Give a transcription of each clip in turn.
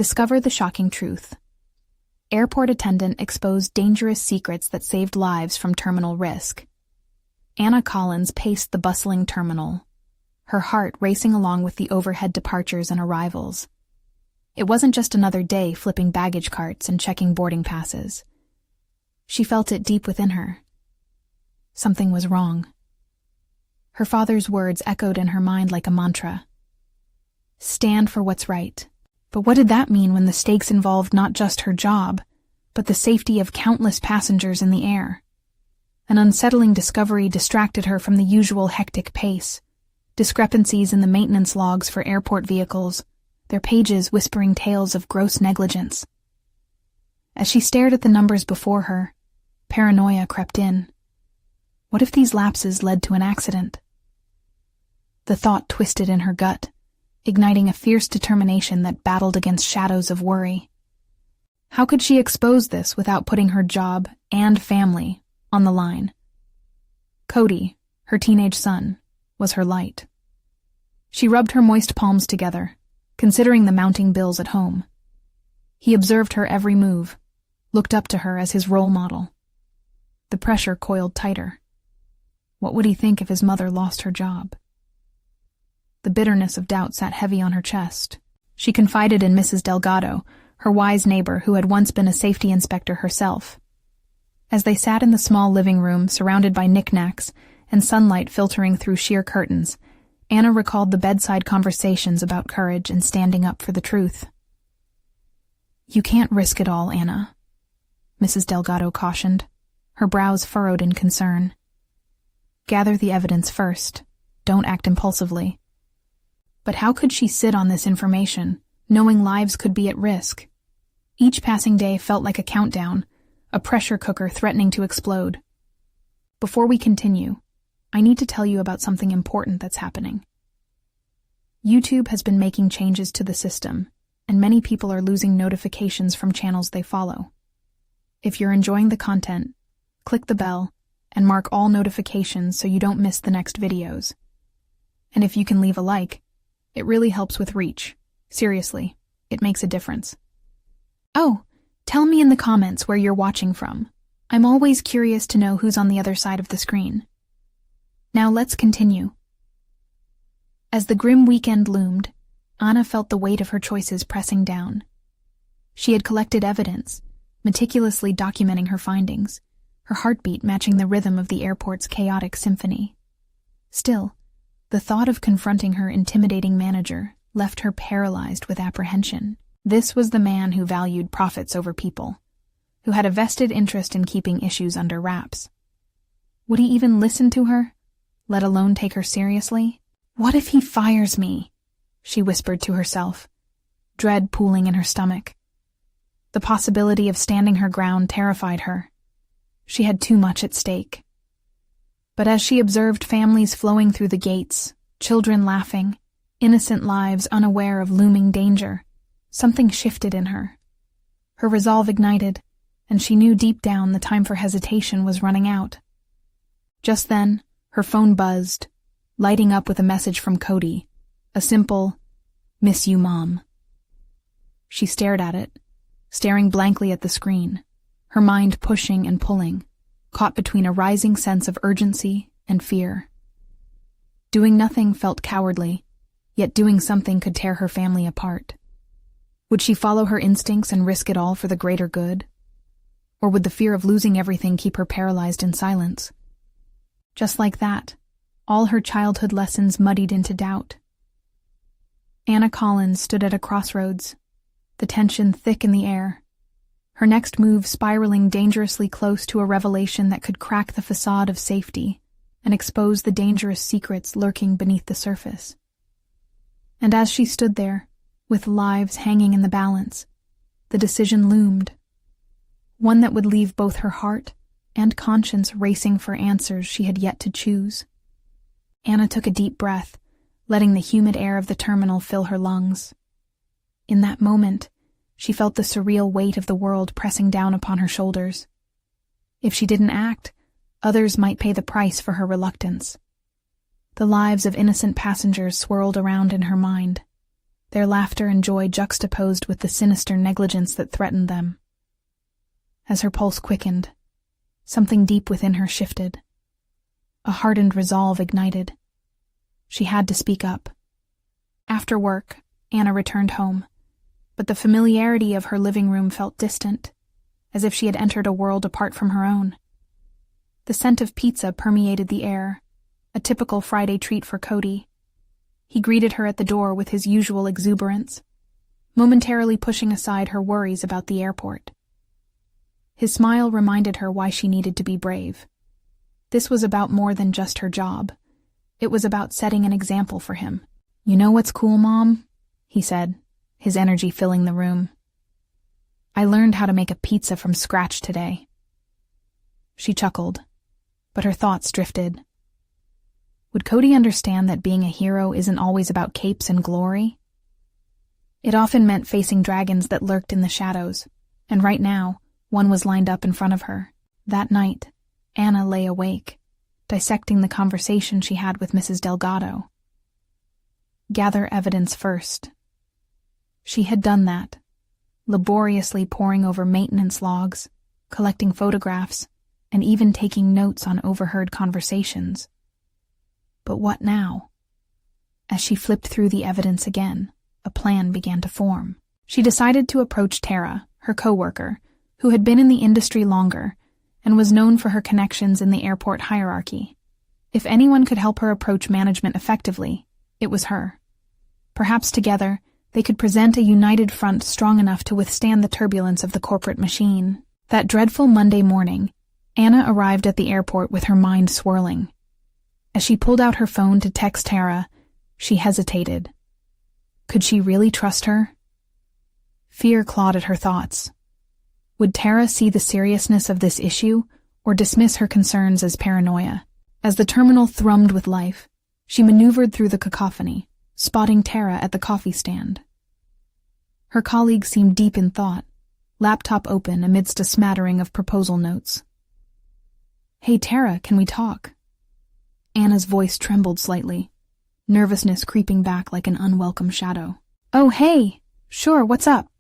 Discover the shocking truth. Airport attendant exposed dangerous secrets that saved lives from terminal risk. Anna Collins paced the bustling terminal, her heart racing along with the overhead departures and arrivals. It wasn't just another day flipping baggage carts and checking boarding passes. She felt it deep within her. Something was wrong. Her father's words echoed in her mind like a mantra. Stand for what's right. But what did that mean when the stakes involved not just her job, but the safety of countless passengers in the air? An unsettling discovery distracted her from the usual hectic pace. Discrepancies in the maintenance logs for airport vehicles, their pages whispering tales of gross negligence. As she stared at the numbers before her, paranoia crept in. What if these lapses led to an accident? The thought twisted in her gut, igniting a fierce determination that battled against shadows of worry. How could she expose this without putting her job and family on the line? Cody, her teenage son, was her light. She rubbed her moist palms together, considering the mounting bills at home. He observed her every move, looked up to her as his role model. The pressure coiled tighter. What would he think if his mother lost her job? The bitterness of doubt sat heavy on her chest. She confided in Mrs. Delgado, her wise neighbor who had once been a safety inspector herself. As they sat in the small living room surrounded by knickknacks and sunlight filtering through sheer curtains, Anna recalled the bedside conversations about courage and standing up for the truth. You can't risk it all, Anna, Mrs. Delgado cautioned, her brows furrowed in concern. Gather the evidence first. Don't act impulsively. But how could she sit on this information, knowing lives could be at risk? Each passing day felt like a countdown, a pressure cooker threatening to explode. Before we continue, I need to tell you about something important that's happening. YouTube has been making changes to the system, and many people are losing notifications from channels they follow. If you're enjoying the content, click the bell and mark all notifications so you don't miss the next videos. And if you can leave a like, it really helps with reach. Seriously, it makes a difference. Oh, tell me in the comments where you're watching from. I'm always curious to know who's on the other side of the screen. Now let's continue. As the grim weekend loomed, Anna felt the weight of her choices pressing down. She had collected evidence, meticulously documenting her findings, her heartbeat matching the rhythm of the airport's chaotic symphony. Still, the thought of confronting her intimidating manager left her paralyzed with apprehension. This was the man who valued profits over people, who had a vested interest in keeping issues under wraps. Would he even listen to her, let alone take her seriously? What if he fires me? She whispered to herself, dread pooling in her stomach. The possibility of standing her ground terrified her. She had too much at stake. But as she observed families flowing through the gates, children laughing, innocent lives unaware of looming danger, something shifted in her. Her resolve ignited, and she knew deep down the time for hesitation was running out. Just then, her phone buzzed, lighting up with a message from Cody, a simple, "Miss you, Mom." She stared at it, staring blankly at the screen, her mind pushing and pulling, caught between a rising sense of urgency and fear. Doing nothing felt cowardly, yet doing something could tear her family apart. Would she follow her instincts and risk it all for the greater good? Or would the fear of losing everything keep her paralyzed in silence? Just like that, all her childhood lessons muddied into doubt. Anna Collins stood at a crossroads, the tension thick in the air, her next move spiraling dangerously close to a revelation that could crack the facade of safety and expose the dangerous secrets lurking beneath the surface. And as she stood there, with lives hanging in the balance, the decision loomed. One that would leave both her heart and conscience racing for answers she had yet to choose. Anna took a deep breath, letting the humid air of the terminal fill her lungs. In that moment, she felt the surreal weight of the world pressing down upon her shoulders. If she didn't act, others might pay the price for her reluctance. The lives of innocent passengers swirled around in her mind. their laughter and joy juxtaposed with the sinister negligence that threatened them. As her pulse quickened, something deep within her shifted. A hardened resolve ignited. She had to speak up. After work, Anna returned home, but the familiarity of her living room felt distant, as if she had entered a world apart from her own. The scent of pizza permeated the air, a typical Friday treat for Cody. He greeted her at the door with his usual exuberance, momentarily pushing aside her worries about the airport. His smile reminded her why she needed to be brave. This was about more than just her job. It was about setting an example for him. "You know what's cool, Mom?" he said, his energy filling the room. "I learned how to make a pizza from scratch today." She chuckled, but her thoughts drifted. Would Cody understand that being a hero isn't always about capes and glory? It often meant facing dragons that lurked in the shadows, and right now, one was lined up in front of her. That night, Anna lay awake, dissecting the conversation she had with Mrs. Delgado. Gather evidence first. She had done that, laboriously poring over maintenance logs, collecting photographs, and even taking notes on overheard conversations. But what now? As she flipped through the evidence again, a plan began to form. She decided to approach Tara, her coworker, who had been in the industry longer and was known for her connections in the airport hierarchy. If anyone could help her approach management effectively, it was her. Perhaps together, they could present a united front strong enough to withstand the turbulence of the corporate machine. That dreadful Monday morning, Anna arrived at the airport with her mind swirling. As she pulled out her phone to text Tara, she hesitated. Could she really trust her? Fear clawed at her thoughts. Would Tara see the seriousness of this issue or dismiss her concerns as paranoia? As the terminal thrummed with life, she maneuvered through the cacophony, spotting Tara at the coffee stand. Her colleague seemed deep in thought, laptop open amidst a smattering of proposal notes. "Hey Tara, can we talk?" Anna's voice trembled slightly, nervousness creeping back like an unwelcome shadow. "Oh, hey! Sure, what's up?"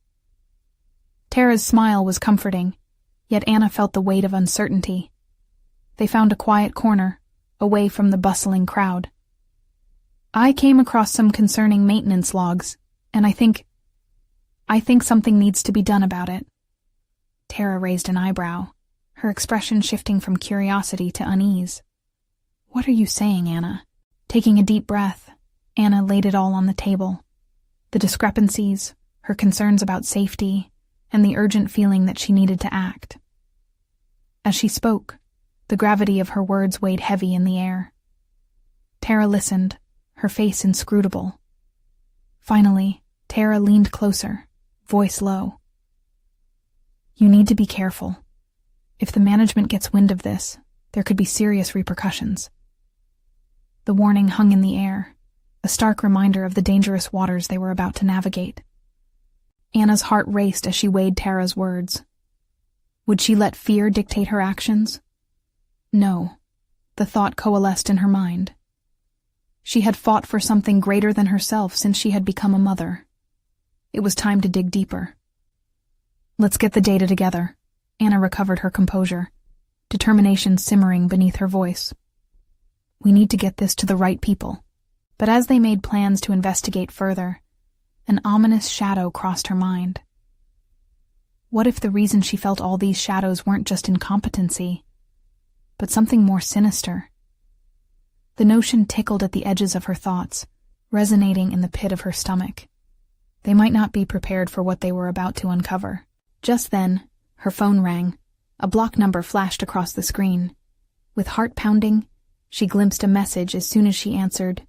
Tara's smile was comforting, yet Anna felt the weight of uncertainty. They found a quiet corner, away from the bustling crowd. "I came across some concerning maintenance logs, and I think something needs to be done about it." Tara raised an eyebrow, her expression shifting from curiosity to unease. "What are you saying, Anna?" Taking a deep breath, Anna laid it all on the table. The discrepancies, her concerns about safety, and the urgent feeling that she needed to act. As she spoke, the gravity of her words weighed heavy in the air. Tara listened, her face inscrutable. Finally, Tara leaned closer, voice low. "You need to be careful. If the management gets wind of this, there could be serious repercussions." The warning hung in the air, a stark reminder of the dangerous waters they were about to navigate. Anna's heart raced as she weighed Tara's words. Would she let fear dictate her actions? No, the thought coalesced in her mind. She had fought for something greater than herself since she had become a mother. It was time to dig deeper. "Let's get the data together." Anna recovered her composure, determination simmering beneath her voice. "We need to get this to the right people." But as they made plans to investigate further, an ominous shadow crossed her mind. What if the reason she felt all these shadows weren't just incompetency, but something more sinister? The notion tickled at the edges of her thoughts, resonating in the pit of her stomach. They might not be prepared for what they were about to uncover. Just then, her phone rang. A block number flashed across the screen. With heart pounding, she glimpsed a message as soon as she answered.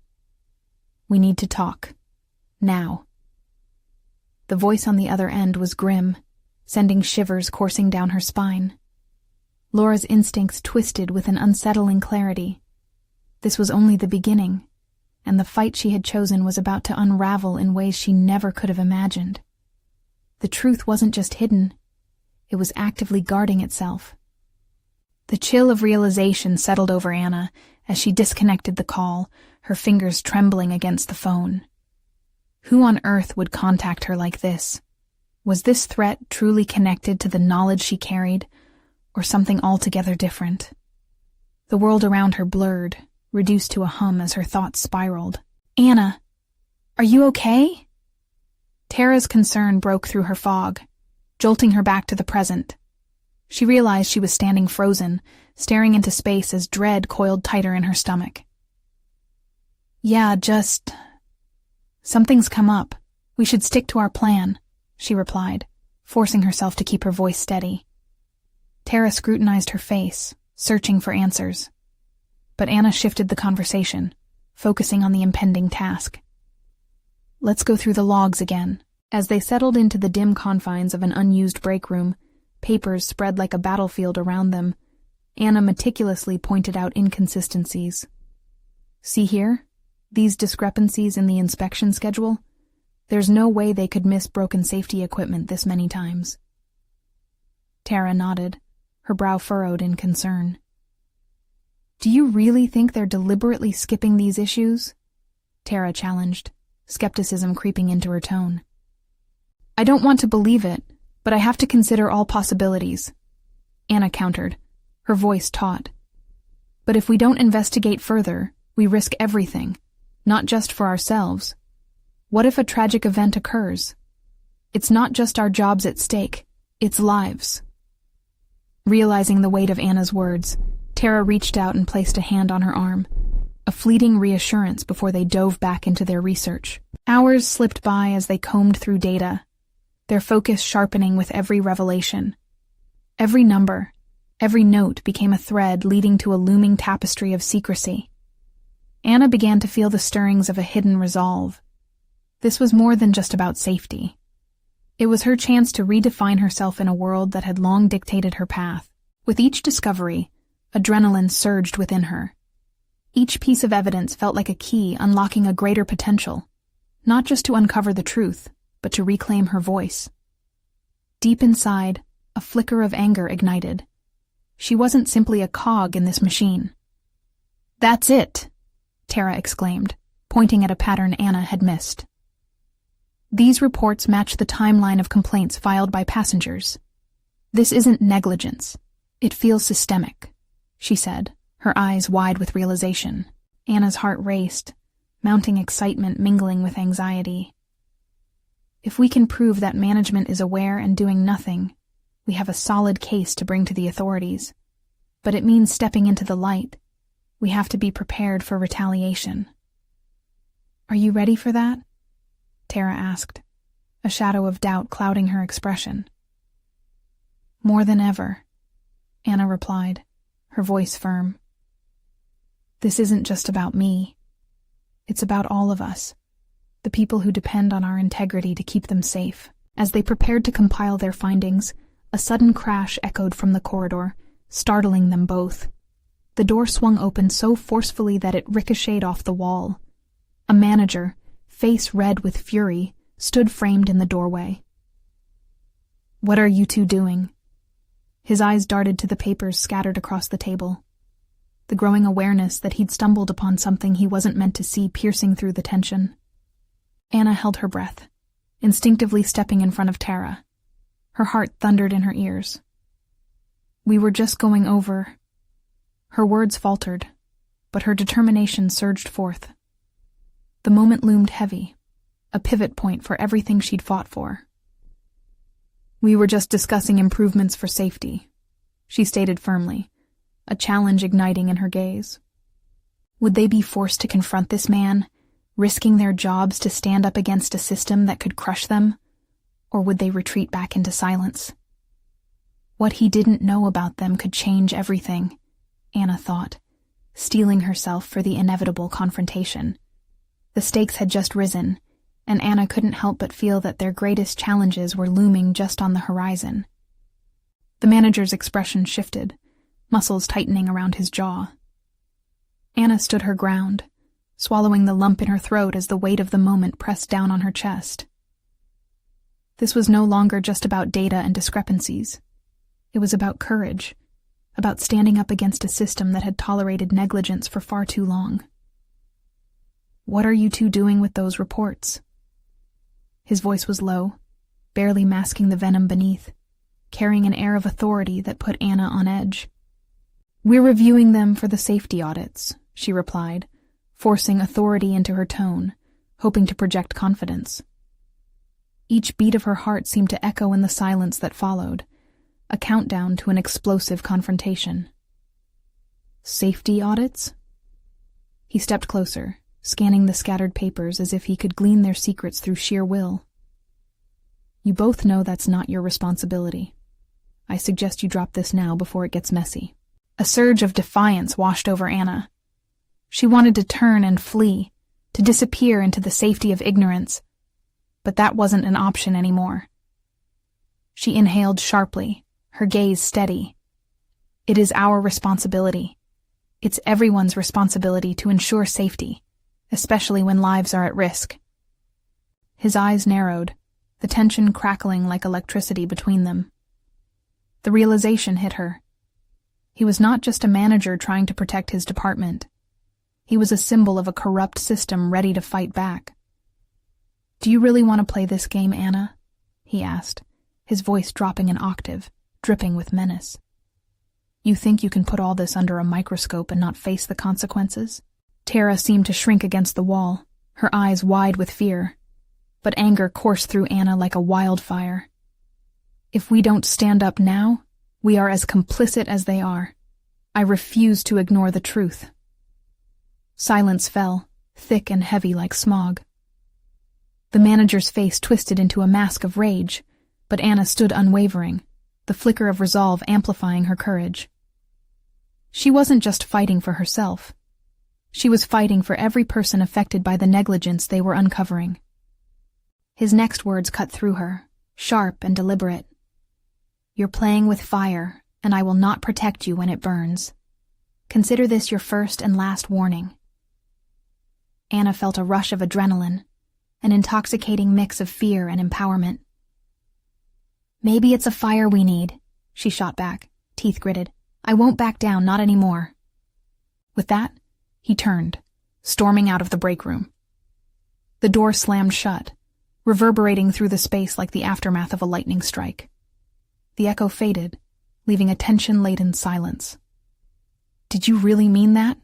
"We need to talk. Now." The voice on the other end was grim, sending shivers coursing down her spine. Laura's instincts twisted with an unsettling clarity. This was only the beginning, and the fight she had chosen was about to unravel in ways she never could have imagined. The truth wasn't just hidden, it was actively guarding itself. The chill of realization settled over Anna as she disconnected the call, her fingers trembling against the phone. Who on earth would contact her like this? Was this threat truly connected to the knowledge she carried, or something altogether different? The world around her blurred, reduced to a hum as her thoughts spiraled. "Anna, are you okay?" Tara's concern broke through her fog, jolting her back to the present. She realized she was standing frozen, staring into space as dread coiled tighter in her stomach. "Yeah, just... something's come up. We should stick to our plan," she replied, forcing herself to keep her voice steady. Tara scrutinized her face, searching for answers. But Anna shifted the conversation, focusing on the impending task. "Let's go through the logs again." As they settled into the dim confines of an unused break room, papers spread like a battlefield around them, Anna meticulously pointed out inconsistencies. "See here? These discrepancies in the inspection schedule? There's no way they could miss broken safety equipment this many times." Tara nodded, her brow furrowed in concern. "Do you really think they're deliberately skipping these issues?" Tara challenged, skepticism creeping into her tone. "I don't want to believe it, but I have to consider all possibilities," Anna countered, her voice taut. "But if we don't investigate further, we risk everything, not just for ourselves. What if a tragic event occurs? It's not just our jobs at stake, it's lives." Realizing the weight of Anna's words, Tara reached out and placed a hand on her arm, a fleeting reassurance before they dove back into their research. Hours slipped by as they combed through data, their focus sharpening with every revelation. Every number, every note became a thread leading to a looming tapestry of secrecy. Anna began to feel the stirrings of a hidden resolve. This was more than just about safety. It was her chance to redefine herself in a world that had long dictated her path. With each discovery, adrenaline surged within her. Each piece of evidence felt like a key unlocking a greater potential, not just to uncover the truth, but to reclaim her voice. Deep inside, a flicker of anger ignited. She wasn't simply a cog in this machine. "That's it!" Tara exclaimed, pointing at a pattern Anna had missed. "These reports match the timeline of complaints filed by passengers. This isn't negligence. It feels systemic," she said, her eyes wide with realization. Anna's heart raced, mounting excitement mingling with anxiety. If we can prove that management is aware and doing nothing, we have a solid case to bring to the authorities. But it means stepping into the light. We have to be prepared for retaliation. "Are you ready for that?" Tara asked, a shadow of doubt clouding her expression. "More than ever," Anna replied, her voice firm. "This isn't just about me. It's about all of us, the people who depend on our integrity to keep them safe." As they prepared to compile their findings, a sudden crash echoed from the corridor, startling them both. The door swung open so forcefully that it ricocheted off the wall. A manager, face red with fury, stood framed in the doorway. "What are you two doing?" His eyes darted to the papers scattered across the table. The growing awareness that he'd stumbled upon something he wasn't meant to see piercing through the tension. Anna held her breath, instinctively stepping in front of Tara. Her heart thundered in her ears. "We were just going over..." Her words faltered, but her determination surged forth. The moment loomed heavy, a pivot point for everything she'd fought for. "We were just discussing improvements for safety," she stated firmly, a challenge igniting in her gaze. Would they be forced to confront this man, risking their jobs to stand up against a system that could crush them? Or would they retreat back into silence? What he didn't know about them could change everything, Anna thought, steeling herself for the inevitable confrontation. The stakes had just risen, and Anna couldn't help but feel that their greatest challenges were looming just on the horizon. The manager's expression shifted, muscles tightening around his jaw. Anna stood her ground, swallowing the lump in her throat as the weight of the moment pressed down on her chest. This was no longer just about data and discrepancies. It was about courage, about standing up against a system that had tolerated negligence for far too long. "What are you two doing with those reports?" His voice was low, barely masking the venom beneath, carrying an air of authority that put Anna on edge. "We're reviewing them for the safety audits," she replied, forcing authority into her tone, hoping to project confidence. Each beat of her heart seemed to echo in the silence that followed, a countdown to an explosive confrontation. "Safety audits?" He stepped closer, scanning the scattered papers as if he could glean their secrets through sheer will. "You both know that's not your responsibility. I suggest you drop this now before it gets messy." A surge of defiance washed over Anna. She wanted to turn and flee, to disappear into the safety of ignorance, but that wasn't an option anymore. She inhaled sharply, her gaze steady. "It is our responsibility. It's everyone's responsibility to ensure safety, especially when lives are at risk." His eyes narrowed, the tension crackling like electricity between them. The realization hit her. He was not just a manager trying to protect his department. He was a symbol of a corrupt system ready to fight back. "Do you really want to play this game, Anna?" he asked, his voice dropping an octave, dripping with menace. "You think you can put all this under a microscope and not face the consequences?" Tara seemed to shrink against the wall, her eyes wide with fear, but anger coursed through Anna like a wildfire. "If we don't stand up now, we are as complicit as they are. I refuse to ignore the truth." Silence fell, thick and heavy like smog. The manager's face twisted into a mask of rage, but Anna stood unwavering, the flicker of resolve amplifying her courage. She wasn't just fighting for herself. She was fighting for every person affected by the negligence they were uncovering. His next words cut through her, sharp and deliberate. "You're playing with fire, and I will not protect you when it burns. Consider this your first and last warning." Anna felt a rush of adrenaline, an intoxicating mix of fear and empowerment. "Maybe it's a fire we need," she shot back, teeth gritted. "I won't back down, not anymore." With that, he turned, storming out of the break room. The door slammed shut, reverberating through the space like the aftermath of a lightning strike. The echo faded, leaving a tension-laden silence. "Did you really mean that?"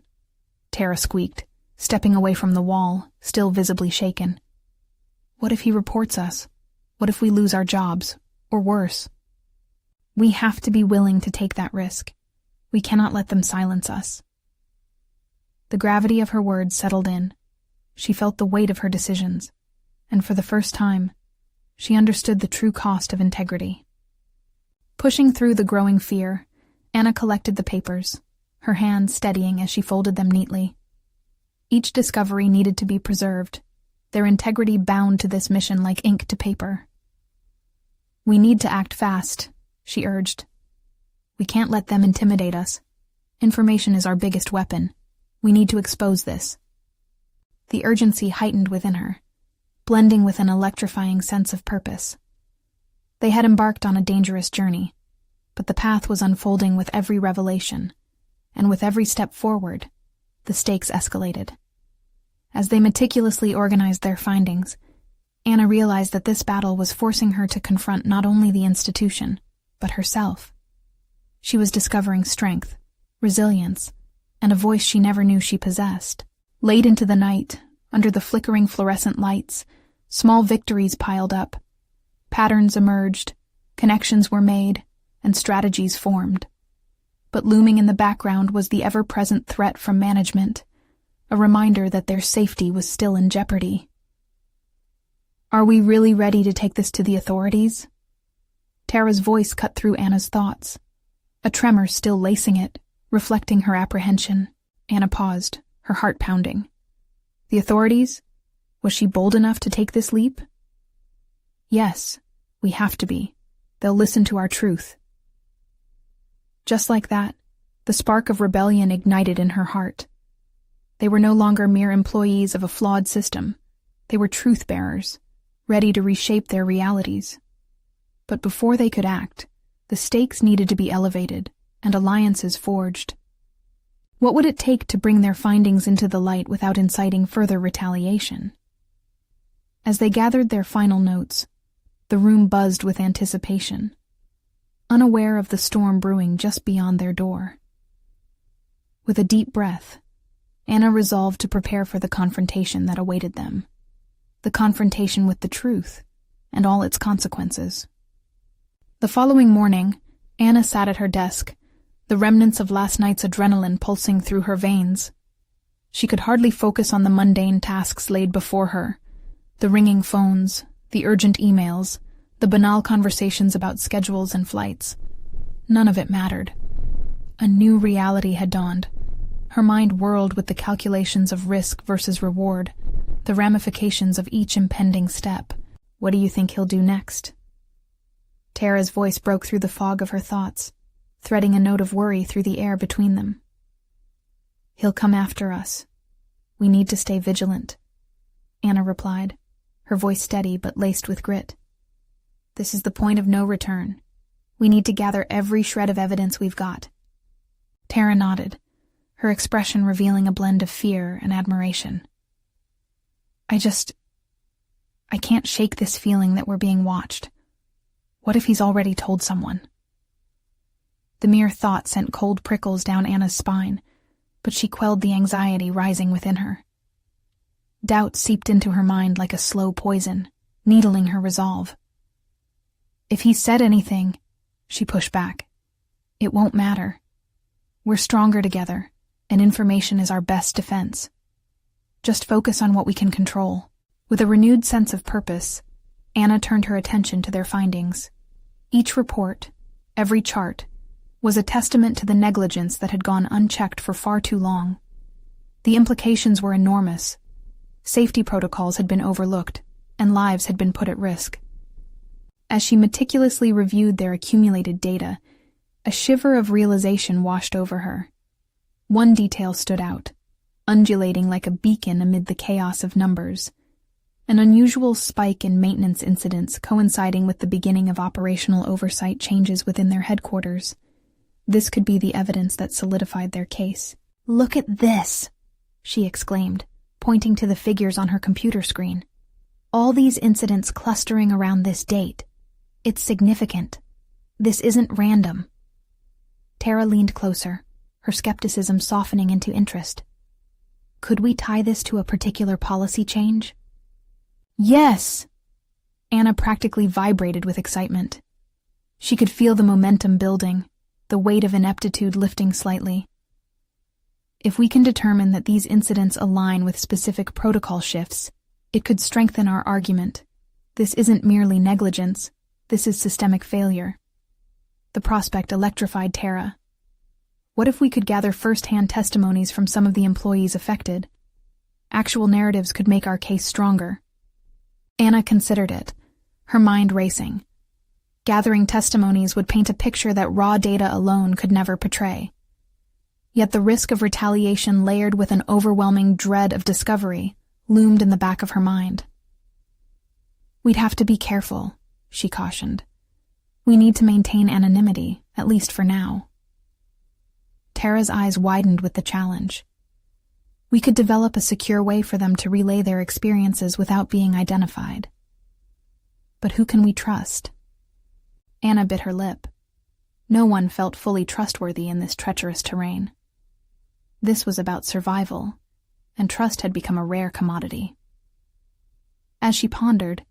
Tara squeaked, stepping away from the wall, still visibly shaken. "What if he reports us? What if we lose our jobs? Or worse?" "We have to be willing to take that risk. We cannot let them silence us." The gravity of her words settled in. She felt the weight of her decisions, and for the first time, she understood the true cost of integrity. Pushing through the growing fear, Anna collected the papers, her hands steadying as she folded them neatly. Each discovery needed to be preserved, their integrity bound to this mission like ink to paper. "We need to act fast," she urged. "We can't let them intimidate us. Information is our biggest weapon. We need to expose this." The urgency heightened within her, blending with an electrifying sense of purpose. They had embarked on a dangerous journey, but the path was unfolding with every revelation, and with every step forward, the stakes escalated. As they meticulously organized their findings, Anna realized that this battle was forcing her to confront not only the institution, but herself. She was discovering strength, resilience, and a voice she never knew she possessed. Late into the night, under the flickering fluorescent lights, small victories piled up. Patterns emerged, connections were made, and strategies formed. But looming in the background was the ever-present threat from management, a reminder that their safety was still in jeopardy. "Are we really ready to take this to the authorities?" Tara's voice cut through Anna's thoughts, a tremor still lacing it, reflecting her apprehension. Anna paused, her heart pounding. The authorities? Was she bold enough to take this leap? "Yes, we have to be. They'll listen to our truth." Just like that, the spark of rebellion ignited in her heart. They were no longer mere employees of a flawed system. They were truth-bearers, ready to reshape their realities. But before they could act, the stakes needed to be elevated and alliances forged. What would it take to bring their findings into the light without inciting further retaliation? As they gathered their final notes, the room buzzed with anticipation, unaware of the storm brewing just beyond their door. With a deep breath, Anna resolved to prepare for the confrontation that awaited them. The confrontation with the truth and all its consequences. The following morning, Anna sat at her desk, the remnants of last night's adrenaline pulsing through her veins. She could hardly focus on the mundane tasks laid before her, the ringing phones, the urgent emails, the banal conversations about schedules and flights. None of it mattered. A new reality had dawned. Her mind whirled with the calculations of risk versus reward, the ramifications of each impending step. What do you think he'll do next? Tara's voice broke through the fog of her thoughts, threading a note of worry through the air between them. He'll come after us. We need to stay vigilant, Anna replied, her voice steady but laced with grit. This is the point of no return. We need to gather every shred of evidence we've got. Tara nodded, her expression revealing a blend of fear and admiration. I can't shake this feeling that we're being watched. What if he's already told someone? The mere thought sent cold prickles down Anna's spine, but she quelled the anxiety rising within her. Doubt seeped into her mind like a slow poison, needling her resolve. If he said anything, she pushed back, it won't matter. We're stronger together, and information is our best defense. Just focus on what we can control. With a renewed sense of purpose, Anna turned her attention to their findings. Each report, every chart, was a testament to the negligence that had gone unchecked for far too long. The implications were enormous. Safety protocols had been overlooked, and lives had been put at risk. As she meticulously reviewed their accumulated data, a shiver of realization washed over her. One detail stood out, undulating like a beacon amid the chaos of numbers. An unusual spike in maintenance incidents coinciding with the beginning of operational oversight changes within their headquarters. This could be the evidence that solidified their case. "Look at this," she exclaimed, pointing to the figures on her computer screen. "All these incidents clustering around this date. It's significant. This isn't random." Tara leaned closer, her skepticism softening into interest. "Could we tie this to a particular policy change?" "Yes!" Anna practically vibrated with excitement. She could feel the momentum building, the weight of ineptitude lifting slightly. If we can determine that these incidents align with specific protocol shifts, it could strengthen our argument. This isn't merely negligence, this is systemic failure. The prospect electrified Tara. What if we could gather first-hand testimonies from some of the employees affected? Actual narratives could make our case stronger. Anna considered it, her mind racing. Gathering testimonies would paint a picture that raw data alone could never portray. Yet the risk of retaliation layered with an overwhelming dread of discovery loomed in the back of her mind. "We'd have to be careful," she cautioned. "We need to maintain anonymity, at least for now." Tara's eyes widened with the challenge. "We could develop a secure way for them to relay their experiences without being identified. But who can we trust?" Anna bit her lip. No one felt fully trustworthy in this treacherous terrain. This was about survival, and trust had become a rare commodity. As she pondered,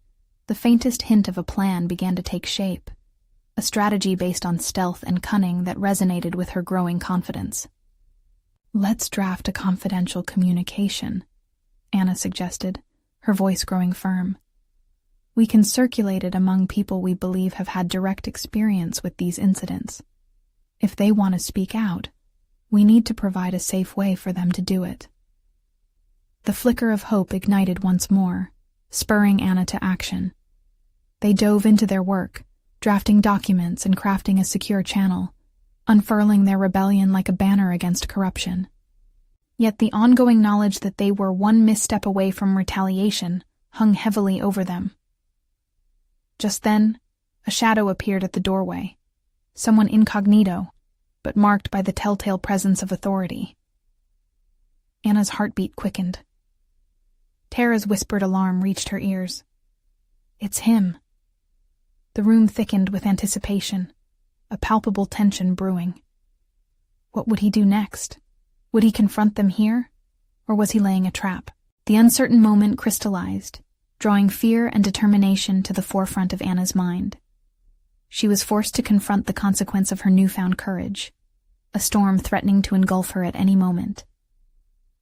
the faintest hint of a plan began to take shape, a strategy based on stealth and cunning that resonated with her growing confidence. "Let's draft a confidential communication," Anna suggested, her voice growing firm. "We can circulate it among people we believe have had direct experience with these incidents. If they want to speak out, we need to provide a safe way for them to do it." The flicker of hope ignited once more, spurring Anna to action. They dove into their work, drafting documents and crafting a secure channel, unfurling their rebellion like a banner against corruption. Yet the ongoing knowledge that they were one misstep away from retaliation hung heavily over them. Just then, a shadow appeared at the doorway, someone incognito, but marked by the telltale presence of authority. Anna's heartbeat quickened. Tara's whispered alarm reached her ears. It's him. The room thickened with anticipation, a palpable tension brewing. What would he do next? Would he confront them here, or was he laying a trap? The uncertain moment crystallized, drawing fear and determination to the forefront of Anna's mind. She was forced to confront the consequence of her newfound courage, a storm threatening to engulf her at any moment.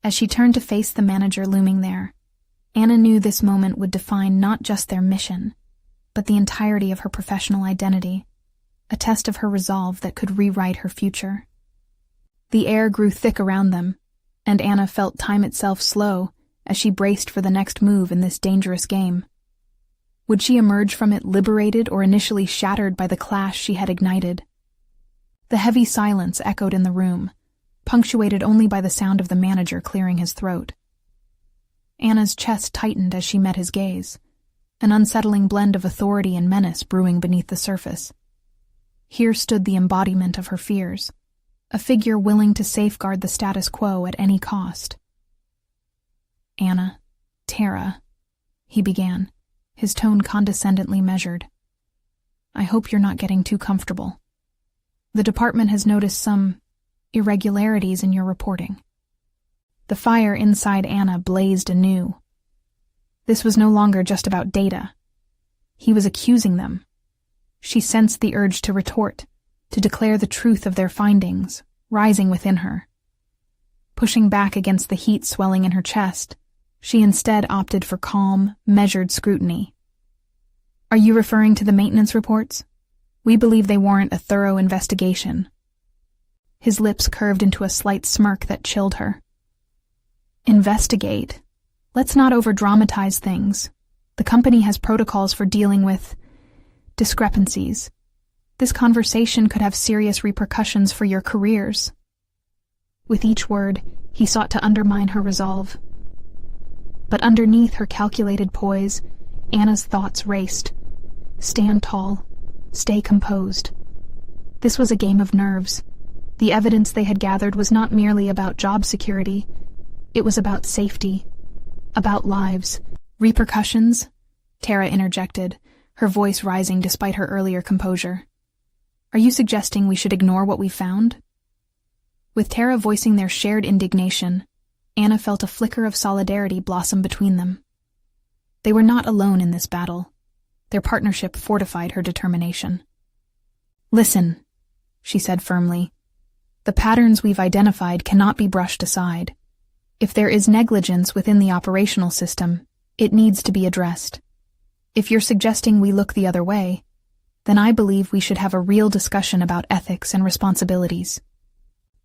As she turned to face the manager looming there, Anna knew this moment would define not just their mission, but the entirety of her professional identity, a test of her resolve that could rewrite her future. The air grew thick around them, and Anna felt time itself slow as she braced for the next move in this dangerous game. Would she emerge from it liberated or initially shattered by the clash she had ignited? The heavy silence echoed in the room, punctuated only by the sound of the manager clearing his throat. Anna's chest tightened as she met his gaze, an unsettling blend of authority and menace brewing beneath the surface. Here stood the embodiment of her fears, a figure willing to safeguard the status quo at any cost. "Anna, Tara," he began, his tone condescendently measured. "I hope you're not getting too comfortable. The department has noticed some irregularities in your reporting." The fire inside Anna blazed anew. This was no longer just about data. He was accusing them. She sensed the urge to retort, to declare the truth of their findings, rising within her. Pushing back against the heat swelling in her chest, she instead opted for calm, measured scrutiny. "Are you referring to the maintenance reports? We believe they warrant a thorough investigation." His lips curved into a slight smirk that chilled her. "Investigate? Let's not over-dramatize things. The company has protocols for dealing with discrepancies. This conversation could have serious repercussions for your careers." With each word, he sought to undermine her resolve. But underneath her calculated poise, Anna's thoughts raced. Stand tall. Stay composed. This was a game of nerves. The evidence they had gathered was not merely about job security. It was about safety. About lives. "Repercussions?" Tara interjected, her voice rising despite her earlier composure. "Are you suggesting we should ignore what we found?" With Tara voicing their shared indignation, Anna felt a flicker of solidarity blossom between them. They were not alone in this battle. Their partnership fortified her determination. "Listen," she said firmly. "The patterns we've identified cannot be brushed aside. If there is negligence within the operational system, it needs to be addressed. If you're suggesting we look the other way, then I believe we should have a real discussion about ethics and responsibilities."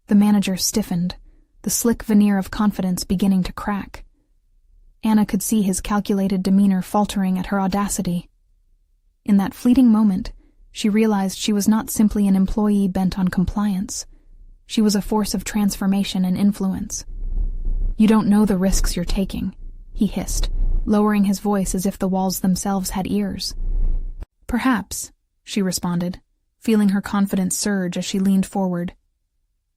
The manager stiffened, the slick veneer of confidence beginning to crack. Anna could see his calculated demeanor faltering at her audacity. In that fleeting moment, she realized she was not simply an employee bent on compliance. She was a force of transformation and influence. "You don't know the risks you're taking," he hissed, lowering his voice as if the walls themselves had ears. "Perhaps," she responded, feeling her confidence surge as she leaned forward.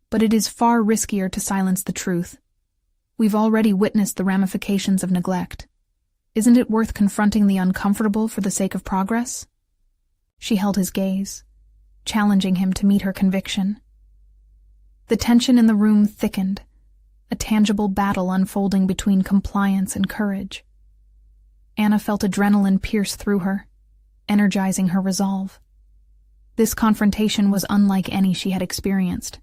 "But it is far riskier to silence the truth. We've already witnessed the ramifications of neglect. Isn't it worth confronting the uncomfortable for the sake of progress?" She held his gaze, challenging him to meet her conviction. The tension in the room thickened, a tangible battle unfolding between compliance and courage. Anna felt adrenaline pierce through her, energizing her resolve. This confrontation was unlike any she had experienced.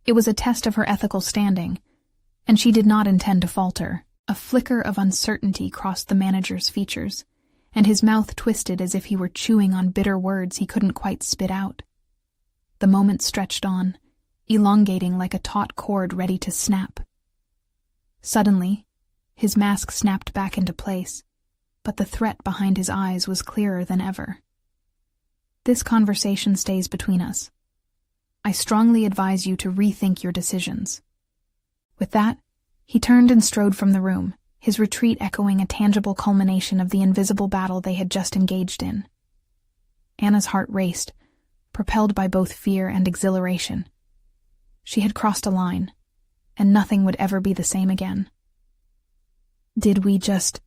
It was a test of her ethical standing, and she did not intend to falter. A flicker of uncertainty crossed the manager's features, and his mouth twisted as if he were chewing on bitter words he couldn't quite spit out. The moment stretched on, elongating like a taut cord ready to snap. Suddenly, his mask snapped back into place, but the threat behind his eyes was clearer than ever. "This conversation stays between us. I strongly advise you to rethink your decisions." With that, he turned and strode from the room, his retreat echoing a tangible culmination of the invisible battle they had just engaged in. Anna's heart raced, propelled by both fear and exhilaration. She had crossed a line, and nothing would ever be the same again. "Did we just—"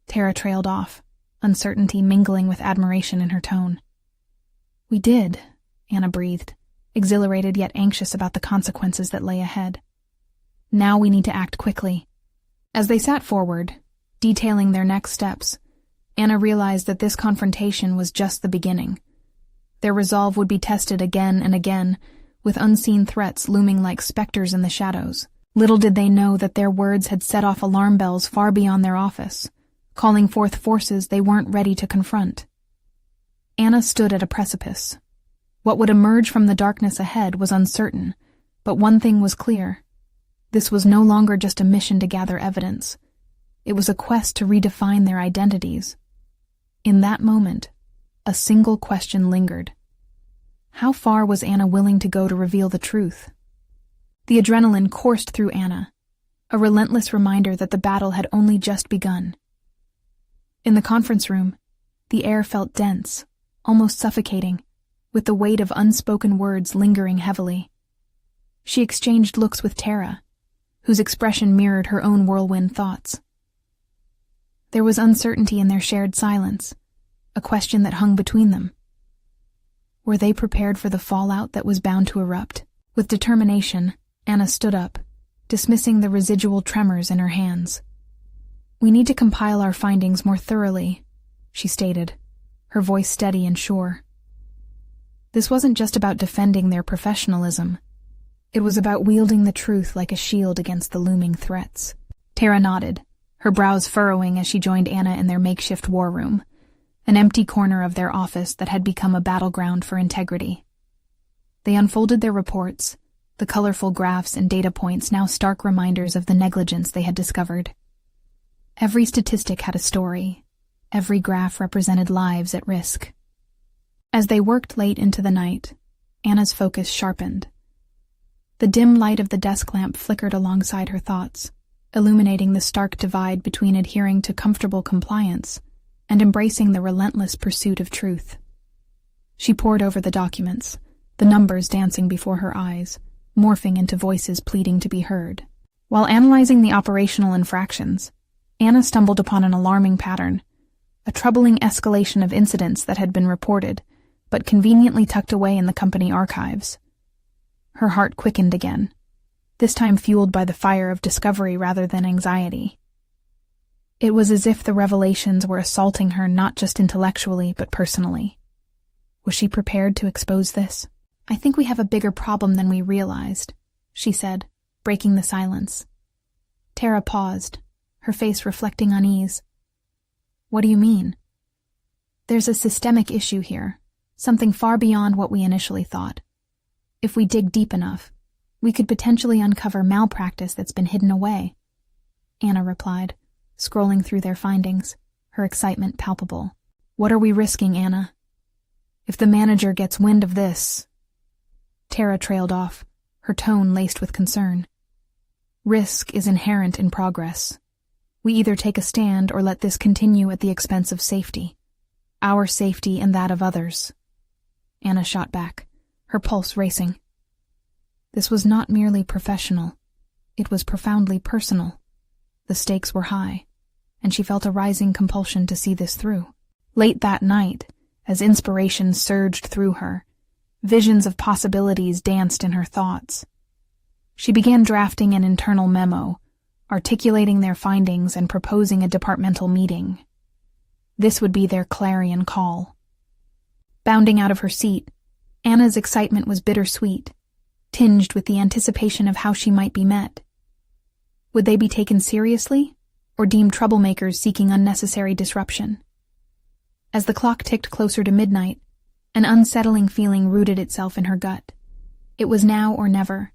Tara trailed off, uncertainty mingling with admiration in her tone. "We did," Anna breathed, exhilarated yet anxious about the consequences that lay ahead. "Now we need to act quickly." As they sat forward, detailing their next steps, Anna realized that this confrontation was just the beginning. Their resolve would be tested again and again, with unseen threats looming like specters in the shadows. Little did they know that their words had set off alarm bells far beyond their office, calling forth forces they weren't ready to confront. Anna stood at a precipice. What would emerge from the darkness ahead was uncertain, but one thing was clear. This was no longer just a mission to gather evidence. It was a quest to redefine their identities. In that moment, a single question lingered. How far was Anna willing to go to reveal the truth? The adrenaline coursed through Anna, a relentless reminder that the battle had only just begun. In the conference room, the air felt dense, almost suffocating, with the weight of unspoken words lingering heavily. She exchanged looks with Tara, whose expression mirrored her own whirlwind thoughts. There was uncertainty in their shared silence, a question that hung between them. Were they prepared for the fallout that was bound to erupt? With determination, Anna stood up, dismissing the residual tremors in her hands. "We need to compile our findings more thoroughly," she stated, her voice steady and sure. This wasn't just about defending their professionalism. It was about wielding the truth like a shield against the looming threats. Tara nodded, her brows furrowing as she joined Anna in their makeshift war room, an empty corner of their office that had become a battleground for integrity. They unfolded their reports, the colorful graphs and data points now stark reminders of the negligence they had discovered. Every statistic had a story. Every graph represented lives at risk. As they worked late into the night, Anna's focus sharpened. The dim light of the desk lamp flickered alongside her thoughts, illuminating the stark divide between adhering to comfortable compliance and embracing the relentless pursuit of truth. She pored over the documents, the numbers dancing before her eyes, morphing into voices pleading to be heard. While analyzing the operational infractions, Anna stumbled upon an alarming pattern, a troubling escalation of incidents that had been reported, but conveniently tucked away in the company archives. Her heart quickened again, this time fueled by the fire of discovery rather than anxiety. It was as if the revelations were assaulting her not just intellectually, but personally. Was she prepared to expose this? "I think we have a bigger problem than we realized," she said, breaking the silence. Tara paused, her face reflecting unease. "What do you mean?" "There's a systemic issue here, something far beyond what we initially thought. If we dig deep enough, we could potentially uncover malpractice that's been hidden away," Anna replied, scrolling through their findings, her excitement palpable. "What are we risking, Anna? If the manager gets wind of this..." Tara trailed off, her tone laced with concern. "Risk is inherent in progress. We either take a stand or let this continue at the expense of safety. Our safety and that of others." Anna shot back, her pulse racing. This was not merely professional. It was profoundly personal. The stakes were high, and she felt a rising compulsion to see this through. Late that night, as inspiration surged through her, visions of possibilities danced in her thoughts. She began drafting an internal memo, articulating their findings and proposing a departmental meeting. This would be their clarion call. Bounding out of her seat, Anna's excitement was bittersweet, tinged with the anticipation of how she might be met. Would they be taken seriously, or deemed troublemakers seeking unnecessary disruption? As the clock ticked closer to midnight, an unsettling feeling rooted itself in her gut. It was now or never.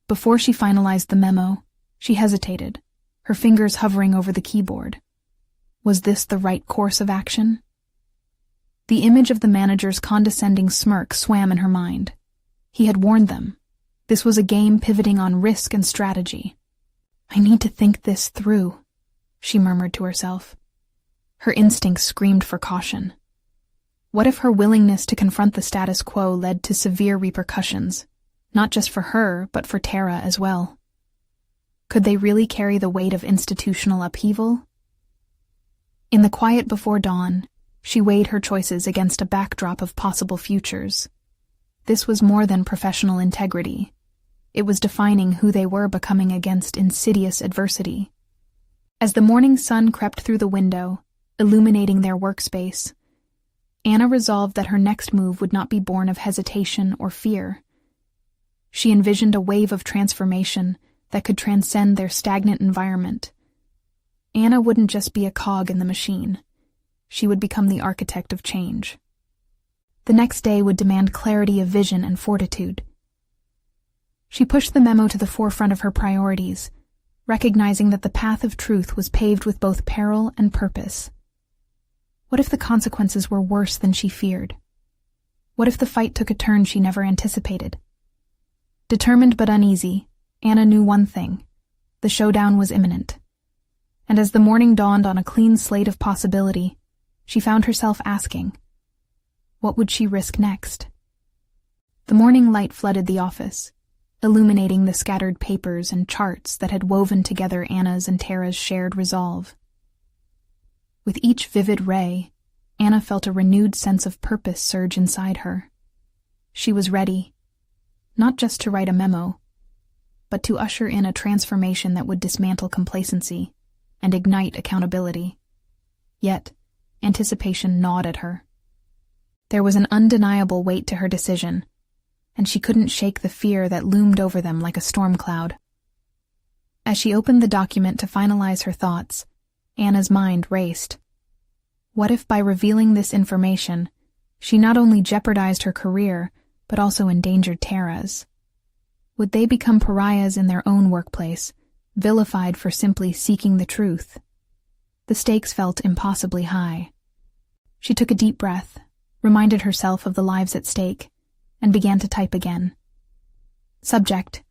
Before she finalized the memo, she hesitated, her fingers hovering over the keyboard. Was this the right course of action? The image of the manager's condescending smirk swam in her mind. He had warned them. This was a game pivoting on risk and strategy. "I need to think this through," she murmured to herself. Her instincts screamed for caution. What if her willingness to confront the status quo led to severe repercussions, not just for her, but for Tara as well? Could they really carry the weight of institutional upheaval? In the quiet before dawn, she weighed her choices against a backdrop of possible futures. This was more than professional integrity. It was defining who they were becoming against insidious adversity. As the morning sun crept through the window, illuminating their workspace, Anna resolved that her next move would not be born of hesitation or fear. She envisioned a wave of transformation that could transcend their stagnant environment. Anna wouldn't just be a cog in the machine. She would become the architect of change. The next day would demand clarity of vision and fortitude. She pushed the memo to the forefront of her priorities, recognizing that the path of truth was paved with both peril and purpose. What if the consequences were worse than she feared? What if the fight took a turn she never anticipated? Determined but uneasy, Anna knew one thing: the showdown was imminent. And as the morning dawned on a clean slate of possibility, she found herself asking, what would she risk next? The morning light flooded the office, illuminating the scattered papers and charts that had woven together Anna's and Tara's shared resolve. With each vivid ray, Anna felt a renewed sense of purpose surge inside her. She was ready, not just to write a memo, but to usher in a transformation that would dismantle complacency and ignite accountability. Yet, anticipation gnawed at her. There was an undeniable weight to her decision, and she couldn't shake the fear that loomed over them like a storm cloud. As she opened the document to finalize her thoughts, Anna's mind raced. What if by revealing this information, she not only jeopardized her career, but also endangered Tara's? Would they become pariahs in their own workplace, vilified for simply seeking the truth? The stakes felt impossibly high. She took a deep breath, reminded herself of the lives at stake, and began to type again. Subject: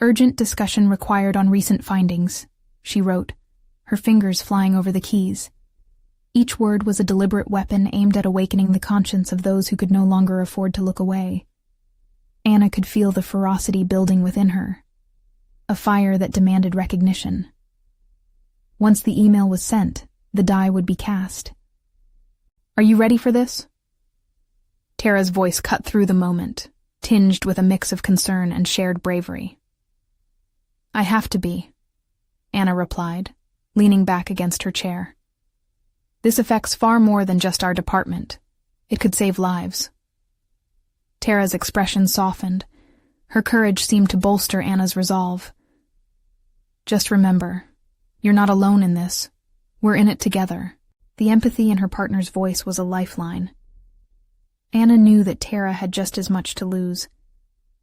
urgent discussion required on recent findings, she wrote, her fingers flying over the keys. Each word was a deliberate weapon aimed at awakening the conscience of those who could no longer afford to look away. Anna could feel the ferocity building within her, a fire that demanded recognition. Once the email was sent, the die would be cast. Are you ready for this? Tara's voice cut through the moment, tinged with a mix of concern and shared bravery. I have to be, Anna replied, leaning back against her chair. This affects far more than just our department. It could save lives. Tara's expression softened. Her courage seemed to bolster Anna's resolve. Just remember, you're not alone in this. We're in it together. The empathy in her partner's voice was a lifeline. Anna knew that Tara had just as much to lose,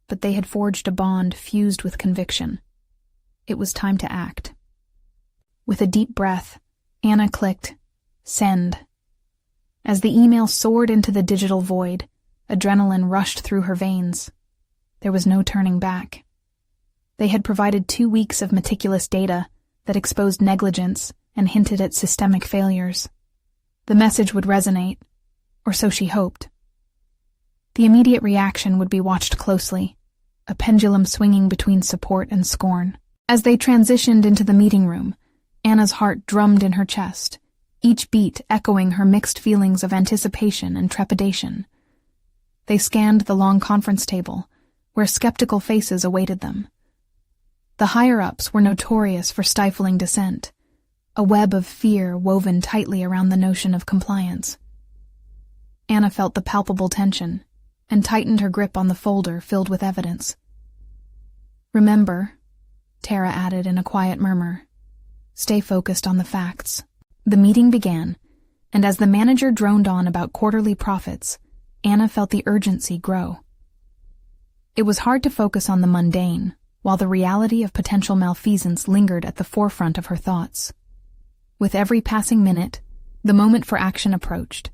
but they had forged a bond fused with conviction. It was time to act. With a deep breath, Anna clicked send. As the email soared into the digital void, adrenaline rushed through her veins. There was no turning back. They had provided 2 weeks of meticulous data that exposed negligence and hinted at systemic failures. The message would resonate, or so she hoped. The immediate reaction would be watched closely, a pendulum swinging between support and scorn. As they transitioned into the meeting room, Anna's heart drummed in her chest, each beat echoing her mixed feelings of anticipation and trepidation. They scanned the long conference table, where skeptical faces awaited them. The higher-ups were notorious for stifling dissent, a web of fear woven tightly around the notion of compliance. Anna felt the palpable tension and tightened her grip on the folder filled with evidence. Remember, Tara added in a quiet murmur, stay focused on the facts. The meeting began, and as the manager droned on about quarterly profits, Anna felt the urgency grow. It was hard to focus on the mundane, while the reality of potential malfeasance lingered at the forefront of her thoughts. With every passing minute, the moment for action approached,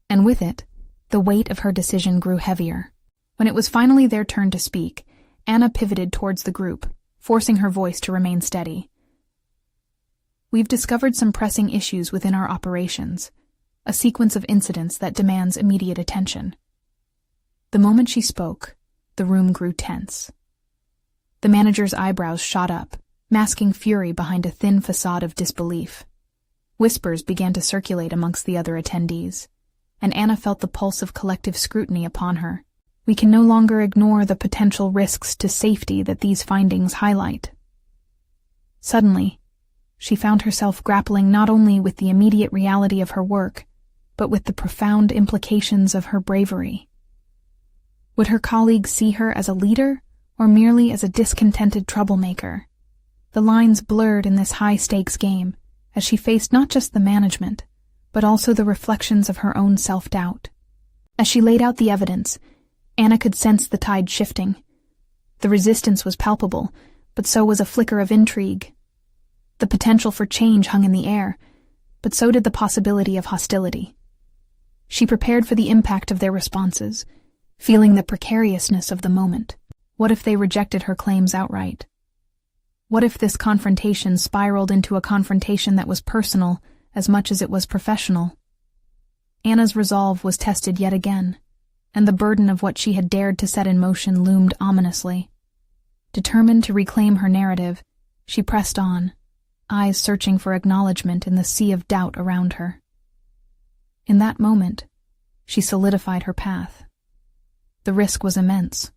and with it, the weight of her decision grew heavier. When it was finally their turn to speak, Anna pivoted towards the group, forcing her voice to remain steady. We've discovered some pressing issues within our operations, a sequence of incidents that demands immediate attention. The moment she spoke, the room grew tense. The manager's eyebrows shot up, masking fury behind a thin facade of disbelief. Whispers began to circulate amongst the other attendees, and Anna felt the pulse of collective scrutiny upon her. We can no longer ignore the potential risks to safety that these findings highlight. Suddenly, she found herself grappling not only with the immediate reality of her work, but with the profound implications of her bravery. Would her colleagues see her as a leader, or merely as a discontented troublemaker? The lines blurred in this high-stakes game, as she faced not just the management, but also the reflections of her own self-doubt. As she laid out the evidence, Anna could sense the tide shifting. The resistance was palpable, but so was a flicker of intrigue. The potential for change hung in the air, but so did the possibility of hostility. She prepared for the impact of their responses, feeling the precariousness of the moment. What if they rejected her claims outright? What if this confrontation spiraled into a confrontation that was personal as much as it was professional? Anna's resolve was tested yet again, and the burden of what she had dared to set in motion loomed ominously. Determined to reclaim her narrative, she pressed on, eyes searching for acknowledgement in the sea of doubt around her. In that moment, she solidified her path. The risk was immense,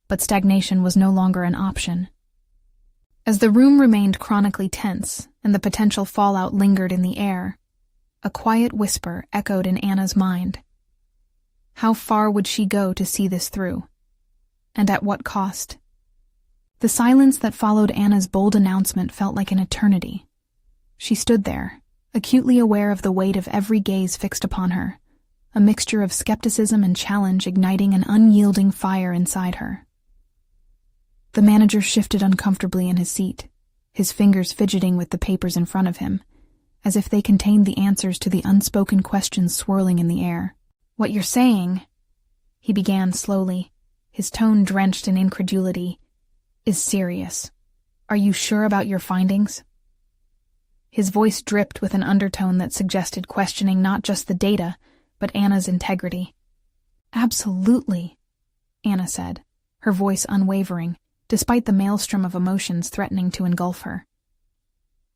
but stagnation was no longer an option. As the room remained chronically tense and the potential fallout lingered in the air, a quiet whisper echoed in Anna's mind. How far would she go to see this through? And at what cost? The silence that followed Anna's bold announcement felt like an eternity. She stood there, acutely aware of the weight of every gaze fixed upon her, a mixture of skepticism and challenge igniting an unyielding fire inside her. The manager shifted uncomfortably in his seat, his fingers fidgeting with the papers in front of him, as if they contained the answers to the unspoken questions swirling in the air. "What you're saying," he began slowly, his tone drenched in incredulity, "is serious. Are you sure about your findings?" His voice dripped with an undertone that suggested questioning not just the data, but Anna's integrity. "Absolutely," Anna said, her voice unwavering, despite the maelstrom of emotions threatening to engulf her.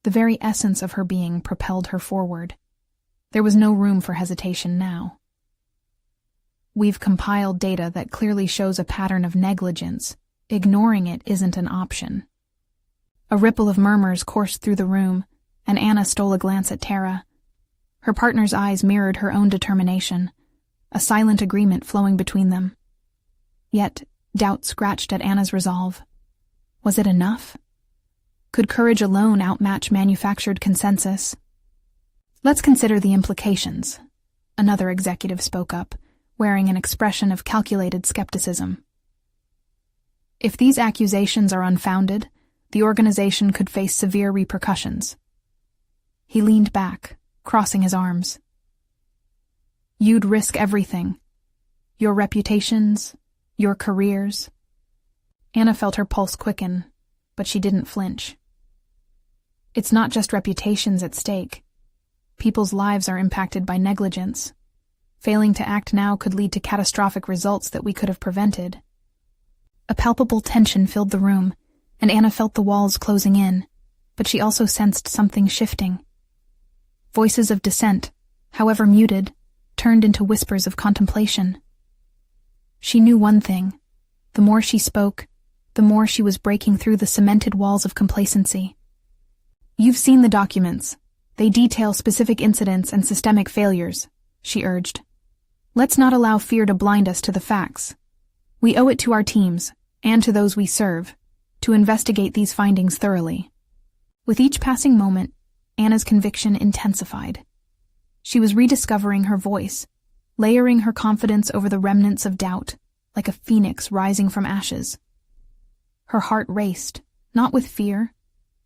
The very essence of her being propelled her forward. There was no room for hesitation now. "We've compiled data that clearly shows a pattern of negligence. Ignoring it isn't an option." A ripple of murmurs coursed through the room, and Anna stole a glance at Tara. Her partner's eyes mirrored her own determination, a silent agreement flowing between them. Yet, doubt scratched at Anna's resolve. Was it enough? Could courage alone outmatch manufactured consensus? "Let's consider the implications," another executive spoke up, wearing an expression of calculated skepticism. "If these accusations are unfounded, the organization could face severe repercussions." He leaned back, crossing his arms. "You'd risk everything. Your reputations, your careers." Anna felt her pulse quicken, but she didn't flinch. "It's not just reputations at stake. People's lives are impacted by negligence. Failing to act now could lead to catastrophic results that we could have prevented." A palpable tension filled the room, and Anna felt the walls closing in, but she also sensed something shifting. Voices of dissent, however muted, turned into whispers of contemplation. She knew one thing: the more she spoke, the more she was breaking through the cemented walls of complacency. "You've seen the documents. They detail specific incidents and systemic failures," she urged. "Let's not allow fear to blind us to the facts. We owe it to our teams, and to those we serve, to investigate these findings thoroughly." With each passing moment, Anna's conviction intensified. She was rediscovering her voice, layering her confidence over the remnants of doubt, like a phoenix rising from ashes. Her heart raced, not with fear,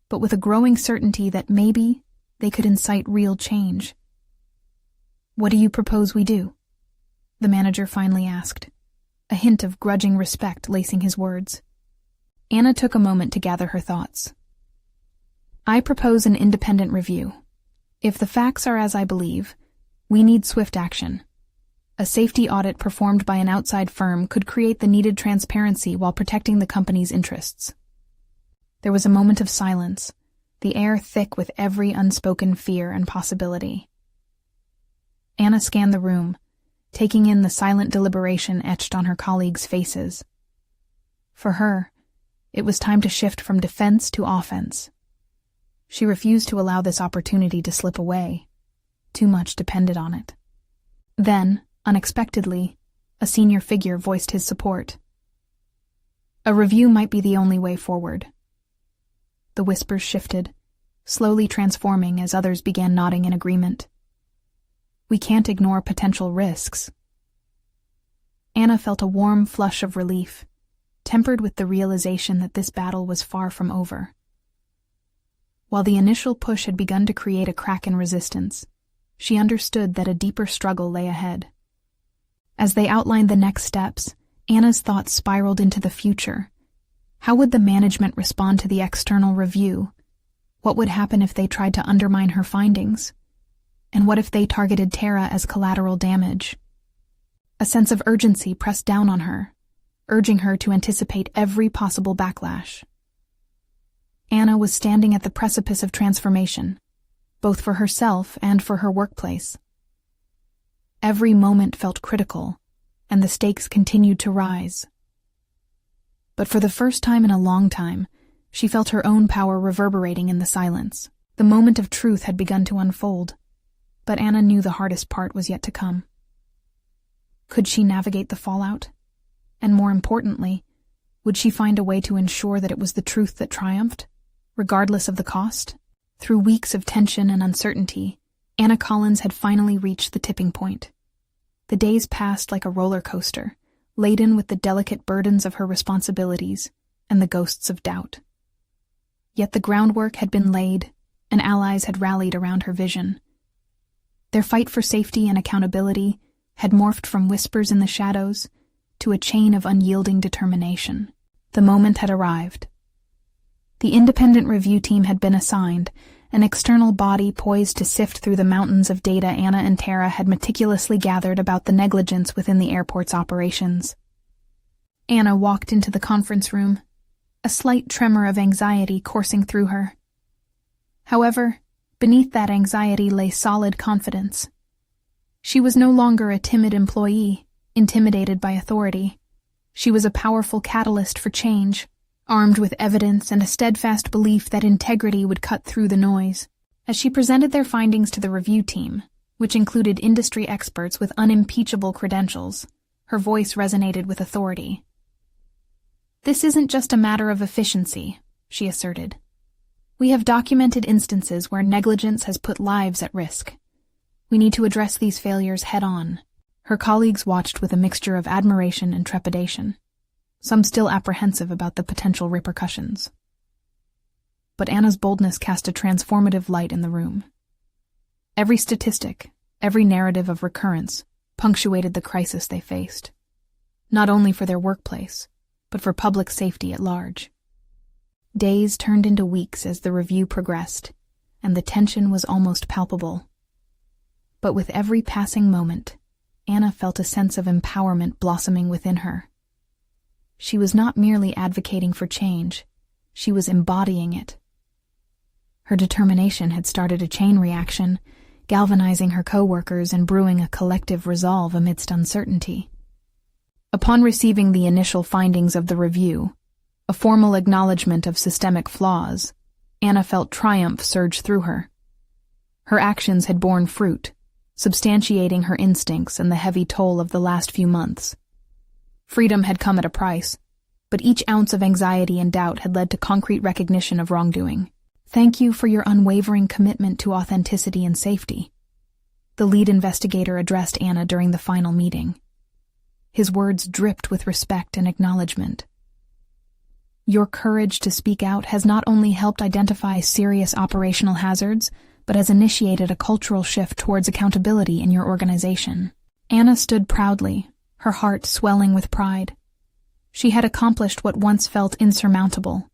but with a growing certainty that maybe they could incite real change. "What do you propose we do?" the manager finally asked, a hint of grudging respect lacing his words. Anna took a moment to gather her thoughts. "I propose an independent review. If the facts are as I believe, we need swift action. A safety audit performed by an outside firm could create the needed transparency while protecting the company's interests." There was a moment of silence, the air thick with every unspoken fear and possibility. Anna scanned the room, taking in the silent deliberation etched on her colleagues' faces. For her, it was time to shift from defense to offense. She refused to allow this opportunity to slip away. Too much depended on it. Then, unexpectedly, a senior figure voiced his support. A review might be the only way forward. The whispers shifted, slowly transforming as others began nodding in agreement. We can't ignore potential risks. Anna felt a warm flush of relief, tempered with the realization that this battle was far from over. While the initial push had begun to create a crack in resistance, she understood that a deeper struggle lay ahead. As they outlined the next steps, Anna's thoughts spiraled into the future. How would the management respond to the external review? What would happen if they tried to undermine her findings? And what if they targeted Tara as collateral damage? A sense of urgency pressed down on her, urging her to anticipate every possible backlash. Anna was standing at the precipice of transformation, both for herself and for her workplace. Every moment felt critical, and the stakes continued to rise. But for the first time in a long time, she felt her own power reverberating in the silence. The moment of truth had begun to unfold, but Anna knew the hardest part was yet to come. Could she navigate the fallout? And more importantly, would she find a way to ensure that it was the truth that triumphed, regardless of the cost? Through weeks of tension and uncertainty, Anna Collins had finally reached the tipping point. The days passed like a roller coaster, laden with the delicate burdens of her responsibilities and the ghosts of doubt. Yet the groundwork had been laid, and allies had rallied around her vision. Their fight for safety and accountability had morphed from whispers in the shadows to a chain of unyielding determination. The moment had arrived. The independent review team had been assigned, an external body poised to sift through the mountains of data Anna and Tara had meticulously gathered about the negligence within the airport's operations. Anna walked into the conference room, a slight tremor of anxiety coursing through her. However, beneath that anxiety lay solid confidence. She was no longer a timid employee, intimidated by authority. She was a powerful catalyst for change, armed with evidence and a steadfast belief that integrity would cut through the noise. As she presented their findings to the review team, which included industry experts with unimpeachable credentials, her voice resonated with authority. "This isn't just a matter of efficiency," she asserted. "We have documented instances where negligence has put lives at risk. We need to address these failures head-on." Her colleagues watched with a mixture of admiration and trepidation, some still apprehensive about the potential repercussions. But Anna's boldness cast a transformative light in the room. Every statistic, every narrative of recurrence, punctuated the crisis they faced, not only for their workplace, but for public safety at large. Days turned into weeks as the review progressed, and the tension was almost palpable. But with every passing moment, Anna felt a sense of empowerment blossoming within her. She was not merely advocating for change, she was embodying it. Her determination had started a chain reaction, galvanizing her co-workers and brewing a collective resolve amidst uncertainty. Upon receiving the initial findings of the review, a formal acknowledgement of systemic flaws, Anna felt triumph surge through her. Her actions had borne fruit, substantiating her instincts and the heavy toll of the last few months. Freedom had come at a price, but each ounce of anxiety and doubt had led to concrete recognition of wrongdoing. "Thank you for your unwavering commitment to authenticity and safety," the lead investigator addressed Anna during the final meeting. His words dripped with respect and acknowledgement. "Your courage to speak out has not only helped identify serious operational hazards, but has initiated a cultural shift towards accountability in your organization." Anna stood proudly, her heart swelling with pride. She had accomplished what once felt insurmountable.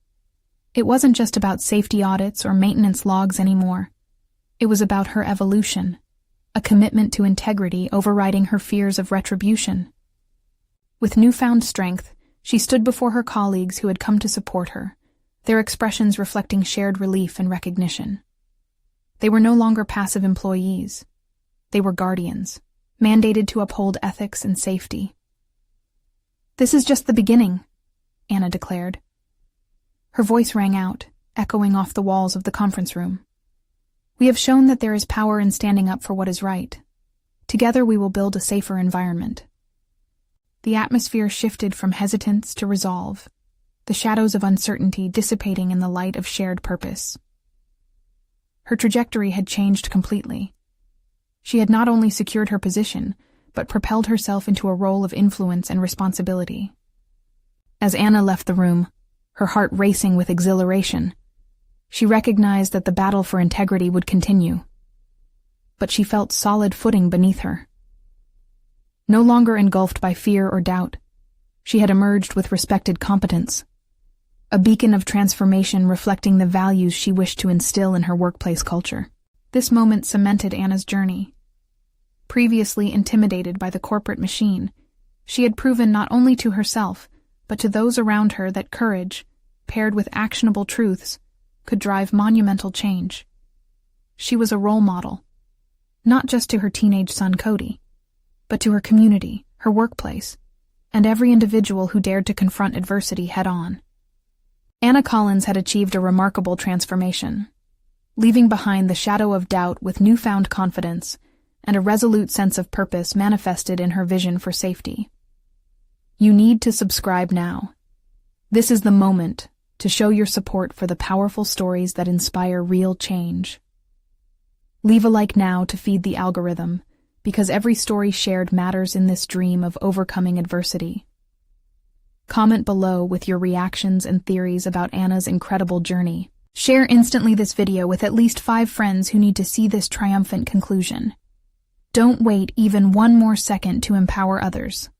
It wasn't just about safety audits or maintenance logs anymore. It was about her evolution, a commitment to integrity overriding her fears of retribution. With newfound strength, she stood before her colleagues who had come to support her, their expressions reflecting shared relief and recognition. They were no longer passive employees. They were guardians, mandated to uphold ethics and safety. "This is just the beginning," Anna declared. Her voice rang out, echoing off the walls of the conference room. "We have shown that there is power in standing up for what is right. Together we will build a safer environment." The atmosphere shifted from hesitance to resolve, the shadows of uncertainty dissipating in the light of shared purpose. Her trajectory had changed completely. She had not only secured her position, but propelled herself into a role of influence and responsibility. As Anna left the room, her heart racing with exhilaration, she recognized that the battle for integrity would continue. But she felt solid footing beneath her. No longer engulfed by fear or doubt, she had emerged with respected competence, a beacon of transformation reflecting the values she wished to instill in her workplace culture. This moment cemented Anna's journey. Previously intimidated by the corporate machine, she had proven not only to herself, but to those around her that courage, paired with actionable truths, could drive monumental change. She was a role model, not just to her teenage son Cody, but to her community, her workplace, and every individual who dared to confront adversity head-on. Anna Collins had achieved a remarkable transformation, leaving behind the shadow of doubt with newfound confidence and a resolute sense of purpose manifested in her vision for safety. You need to subscribe now. This is the moment to show your support for the powerful stories that inspire real change. Leave a like now to feed the algorithm, because every story shared matters in this dream of overcoming adversity. Comment below with your reactions and theories about Anna's incredible journey. Share instantly this video with at least 5 friends who need to see this triumphant conclusion. Don't wait even one more second to empower others.